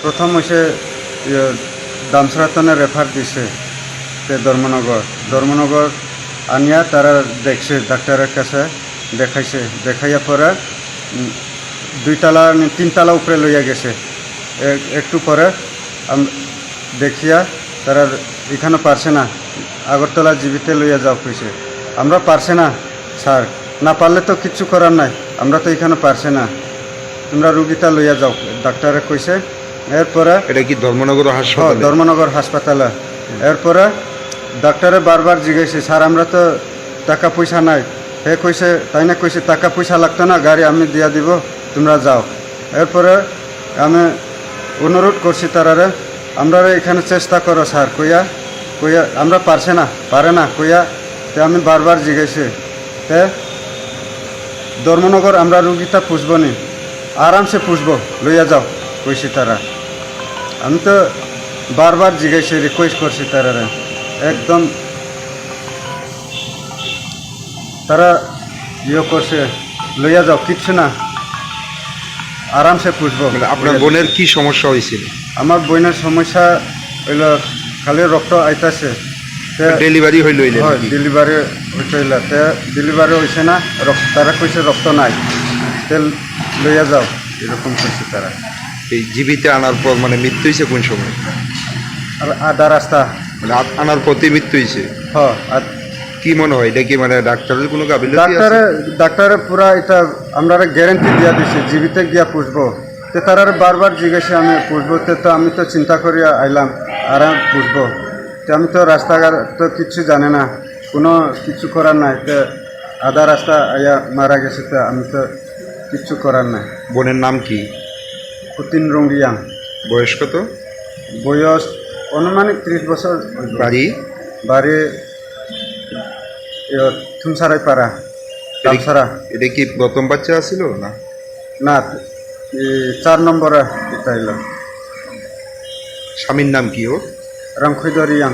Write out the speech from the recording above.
প্রথম হয়েছে দামসরাতনে রেফার দিছে ধর্মনগর আনিয়া তারা দেখছে ডাক্তারের কাছে দেখাইছে দেখাইয়া পরে তিনতলা উপরে লইয়া গেছে একটু পরে দেখিয়া তারা এখানে পারছে না আগরতলা জীবিতে লইয়া যাও কইছে আমরা পারছে না স্যার না পারলে তো কিচ্ছু করার নাই আমরা তো এখানে পারছে না তোমরা রুগীটা লইয়া যাও ডাক্তারে কইছে এরপরে এটা কি ধর্মনগর হাসপাতাল? ধর্মনগর হাসপাতালে এরপরে ডাক্তারে বারবার জিজ্ঞাসে স্যার আমরা তো টাকা পয়সা নাই হে কইছে তাই না কইছে টাকা পয়সা লাগতো না গাড়ি আমি দিয়া দিব তোমরা যাও এরপরে আমি অনুরোধ করছি তারারে আমরা এখানে চেষ্টা করো স্যার কইয়া আমরা পারে না কইয়া তে আমি বারবার জিজ্ঞাসি তে ধর্মনগর আমরা রুগীটা পুষব নি আরামসে পুষব লইয়া যাও কইছি তারা আমি তো বারবার জিজ্ঞাসি রিকোয়েস্ট করছি তারারে একদম তারা করছে লইয়া যাও কিচ্ছু না আরামসে পুষবো। আপনার বোনের কি সমস্যা হয়েছিল? আমার বোনের সমস্যা হইল খালি রক্ত আইতাছে ডেলিভারি হইল ডেলিভারি হইল ডেলিভারি হয়েছে না তারা কইছে রক্ত নাই তেল লইয়া যাও এরকম কইছে তারা। এই জীবিতে আনার পর মানে মৃত্যু হয়েছে কোন সময়? আর আধা রাস্তা মানে আনার পথে মৃত্যু হয়েছে। আর কি মনে হয় এটা কি মানে ডাক্তারের কোনো গাফিলতি আছে? ডাক্তারে পুরা এটা আমরা গ্যারেন্টি দিয়া দিছে জীবিতে গিয়া পুষবো তো তারা বারবার জিজ্ঞাসা আমি পুষবো তো আমি তো চিন্তা করিয়া আইলাম আরাম পুষবো তো আমি তো রাস্তাঘাট তো কিচ্ছু জানে না কোনো কিছু করার নাই তো আধা রাস্তা আইয়া মারা গেছে তো আমি তো কিচ্ছু করার নাই। বোনের নাম কি? কুতিন রঙ্গিয়াং। বয়স কত? বয়স অনুমানিক 30 বছর। বাড়ি থুমসারাই পাড়া তালসারা। এটা কি প্রথম বাচ্চা আছিল না? না 4 নম্বরে এটা এলো। স্বামীর নাম কি ওর? রংখৈদরিয়াং।